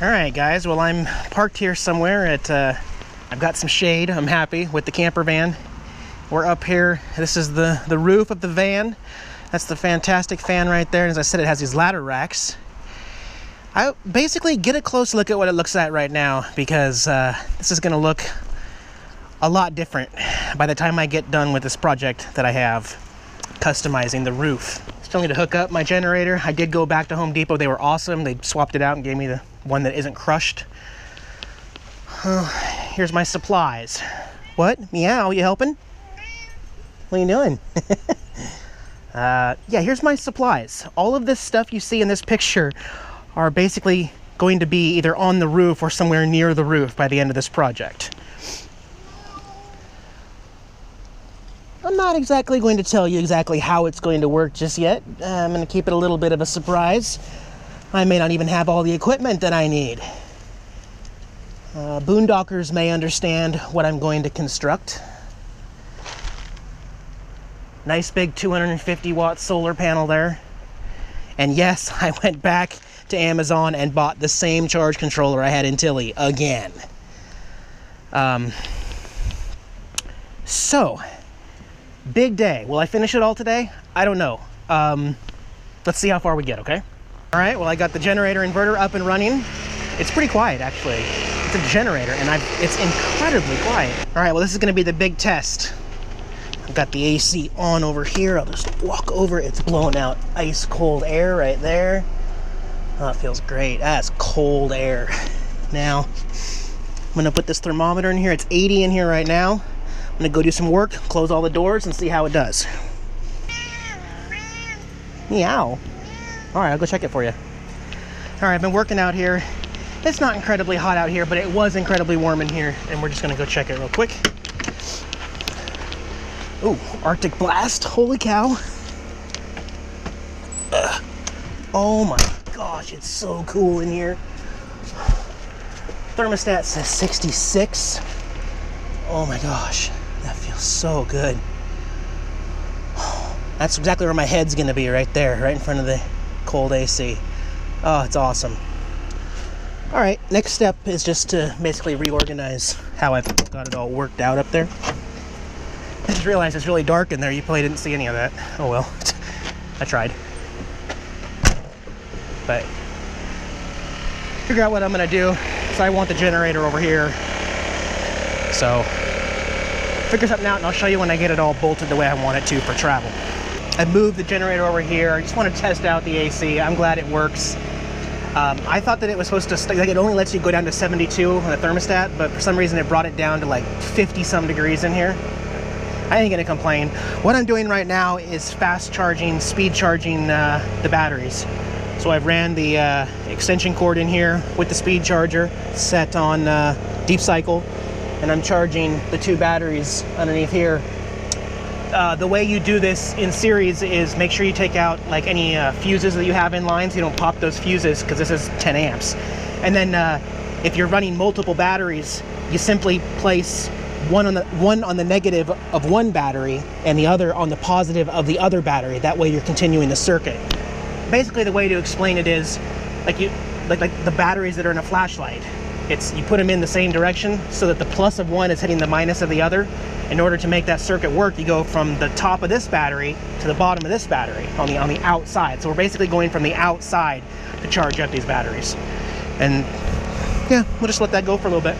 Alright guys, well I'm parked here somewhere at, I've got some shade, I'm happy, with the camper van. We're up here, this is the roof of the van. That's the Fantastic fan right there. As I said, it has these ladder racks. I basically get a close look at what it looks at right now, because this is going to look a lot different by the time I get done with this project that I have, customizing the roof. Still need to hook up my generator. I did go back to Home Depot. They were awesome. They swapped it out and gave me the one that isn't crushed. Here's my supplies. What? Meow, you helping? What are you doing? Yeah, here's my supplies. All of this stuff you see in this picture are basically going to be either on the roof or somewhere near the roof by the end of this project. I'm not exactly going to tell you exactly how it's going to work just yet. I'm going to keep it a little bit of a surprise. I may not even have all the equipment that I need. Boondockers may understand what I'm going to construct. Nice big 250 watt solar panel there. And yes, I went back to Amazon and bought the same charge controller I had in Tilly again. So, big day. Will I finish it all today? I don't know. Let's see how far we get, okay? All right, well, I got the generator inverter up and running. It's pretty quiet, actually. It's a generator, and it's incredibly quiet. All right, well, this is gonna be the big test. I've got the AC on over here. I'll just walk over. It's blowing out ice cold air right there. Oh, it feels great. That's cold air. Now, I'm gonna put this thermometer in here. It's 80 in here right now. I'm gonna go do some work, close all the doors, and see how it does. Meow. All right, I'll go check it for you. All right, I've been working out here. It's not incredibly hot out here, but it was incredibly warm in here, and we're just gonna go check it real quick. Ooh, Arctic blast, holy cow. Oh my gosh, it's so cool in here. Thermostat says 66. Oh my gosh, that feels so good. That's exactly where my head's gonna be, right there, right in front of the cold AC. Oh, it's awesome. All right, next step is just to basically reorganize how I've got it all worked out up there. I just realized it's really dark in there. You probably didn't see any of that. Oh well, I tried. But figure out what I'm gonna do. So I want the generator over here. So figure something out and I'll show you when I get it all bolted the way I want it to for travel. I moved the generator over here. I just want to test out the AC. I'm glad it works. I thought that it was supposed to, like, it only lets you go down to 72 on the thermostat, but for some reason it brought it down to like 50 some degrees in here. I ain't gonna complain. What I'm doing right now is fast charging, speed charging the batteries. So I've ran the extension cord in here with the speed charger set on deep cycle, and I'm charging the two batteries underneath here. The way you do this in series is make sure you take out like any fuses that you have in line so you don't pop those fuses, because this is 10 amps. And then if you're running multiple batteries, you simply place one on the negative of one battery and the other on the positive of the other battery. That way you're continuing the circuit. Basically, the way to explain it is like the batteries that are in a flashlight. You put them in the same direction so that the plus of one is hitting the minus of the other. In order to make that circuit work, you go from the top of this battery to the bottom of this battery on the outside. So we're basically going from the outside to charge up these batteries. And yeah, we'll just let that go for a little bit.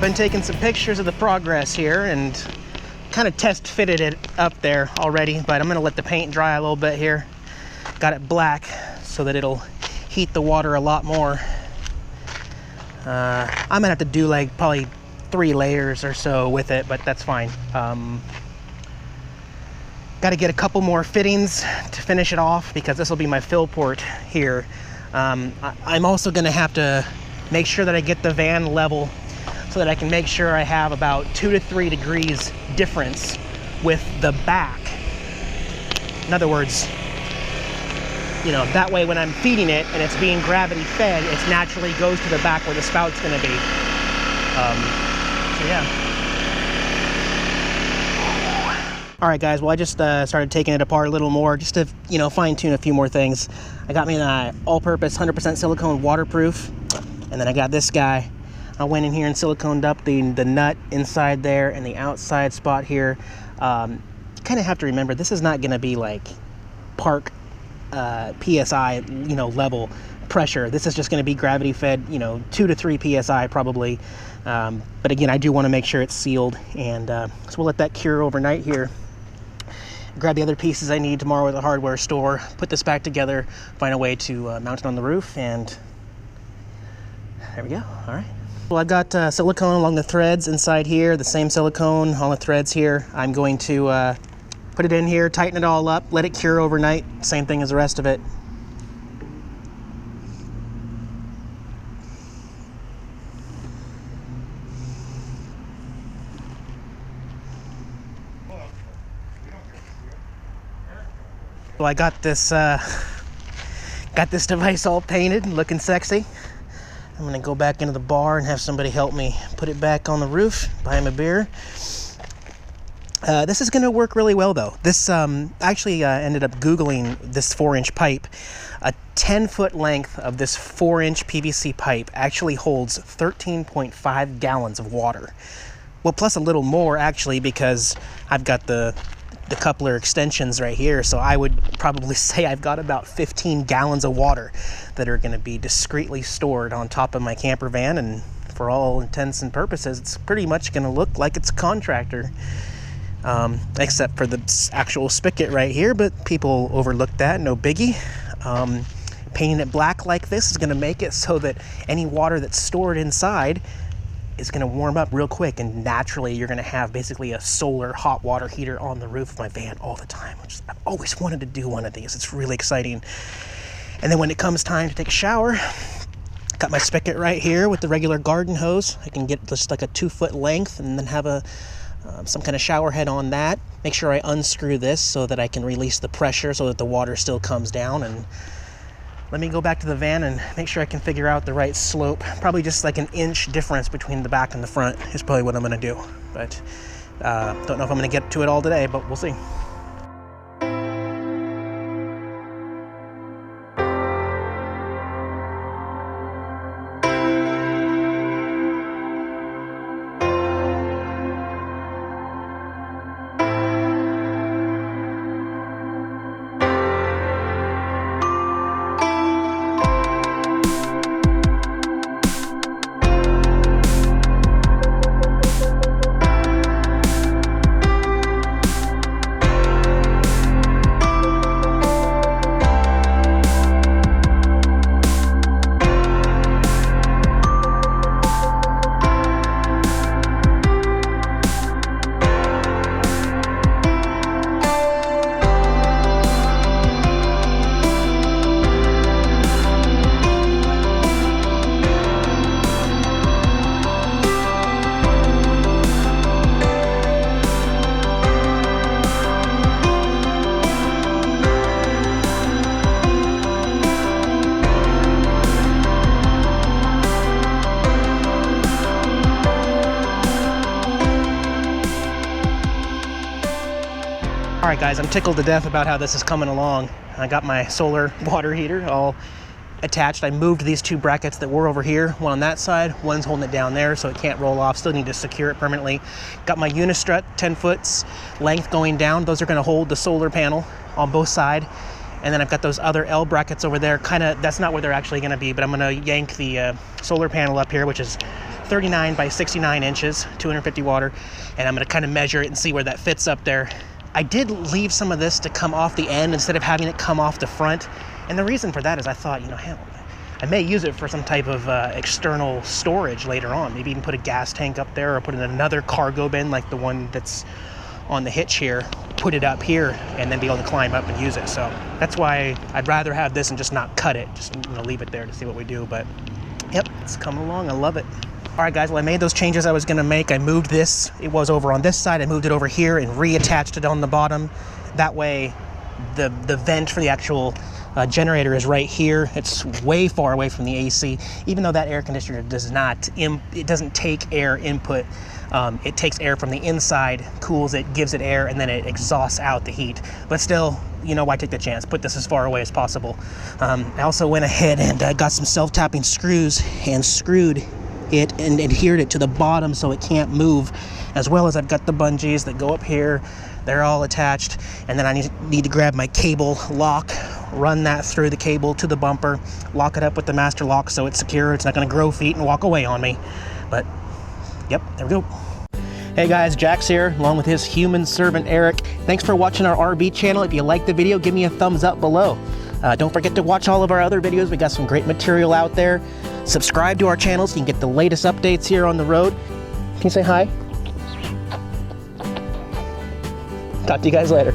been taking some pictures of the progress here and kind of test fitted it up there already, but I'm gonna let the paint dry a little bit here. Got it black so that it'll heat the water a lot more. I'm gonna have to do like probably 3 layers or so with it, but that's fine. Got to get a couple more fittings to finish it off because this will be my fill port here. I'm also going to have to make sure that I get the van level so that I can make sure I have about 2 to 3 degrees difference with the back. In other words, you know, that way when I'm feeding it and it's being gravity fed, it naturally goes to the back where the spout's going to be. So yeah. All right, guys, well, I just started taking it apart a little more just to, you know, fine tune a few more things. I got me an all-purpose 100% silicone waterproof, and then I got this guy. I went in here and siliconed up the nut inside there and the outside spot here. You kind of have to remember, this is not going to be like park PSI, you know, level pressure. This is just going to be gravity fed, you know, 2 to 3 PSI probably. But again, I do want to make sure it's sealed, and so we'll let that cure overnight here. Grab the other pieces I need tomorrow at the hardware store, put this back together, find a way to mount it on the roof, and there we go. All right. Well, I've got silicone along the threads inside here, the same silicone on the threads here. I'm going to put it in here, tighten it all up, let it cure overnight, same thing as the rest of it. Well, I got this device all painted and looking sexy. I'm gonna go back into the bar and have somebody help me put it back on the roof, buy him a beer. This is gonna work really well though. This actually ended up Googling this 4-inch pipe. A 10-foot length of this 4-inch PVC pipe actually holds 13.5 gallons of water. Well, plus a little more actually, because I've got the coupler extensions right here, so I would probably say I've got about 15 gallons of water that are going to be discreetly stored on top of my camper van, and for all intents and purposes it's pretty much going to look like it's a contractor, except for the actual spigot right here, but people overlook that, no biggie. Painting it black like this is going to make it so that any water that's stored inside is going to warm up real quick, and naturally you're going to have basically a solar hot water heater on the roof of my van all the time, which I've always wanted to do one of these. It's really exciting. And then when it comes time to take a shower, got my spigot right here with the regular garden hose. I can get just like a 2-foot length and then have a some kind of shower head on that. Make sure I unscrew this so that I can release the pressure so that the water still comes down, and let me go back to the van and make sure I can figure out the right slope. Probably just like an inch difference between the back and the front is probably what I'm gonna do. But don't know if I'm gonna get to it all today, but we'll see. All right, guys, I'm tickled to death about how this is coming along. I got my solar water heater all attached. I moved these 2 brackets that were over here, one on that side, one's holding it down there so it can't roll off. Still need to secure it permanently. Got my unistrut 10 foot length going down. Those are going to hold the solar panel on both sides. And then I've got those other L brackets over there. Kind of, that's not where they're actually going to be, but I'm going to yank the solar panel up here, which is 39 by 69 inches, 250 water, and I'm gonna kind of measure it and see where that fits up there. I did leave some of this to come off the end instead of having it come off the front. And the reason for that is I thought, you know, hell, I may use it for some type of external storage later on. Maybe even put a gas tank up there or put in another cargo bin like the one that's on the hitch here, put it up here and then be able to climb up and use it. So that's why I'd rather have this and just not cut it, just, you know, leave it there to see what we do. But yep, it's coming along. I love it. All right, guys, well, I made those changes I was gonna make. I moved this, it was over on this side. I moved it over here and reattached it on the bottom. That way the vent for the actual generator is right here. It's way far away from the AC, even though that air conditioner does not, it doesn't take air input. It takes air from the inside, cools it, gives it air, and then it exhausts out the heat. But still, you know, why take the chance? Put this as far away as possible. I also went ahead and got some self-tapping screws and screwed it and adhered it to the bottom so it can't move, as well as I've got the bungees that go up here. They're all attached, and then I need to grab my cable lock, run that through the cable to the bumper, lock it up with the master lock so it's secure. It's not going to grow feet and walk away on me. But yep, there we go. Hey guys, Jack's here along with his human servant Eric. Thanks for watching our RV channel. If you liked the video, give me a thumbs up below. Don't forget to watch all of our other videos. We got some great material out there. Subscribe to our channel so you can get the latest updates here on the road. Can you say hi? Talk to you guys later.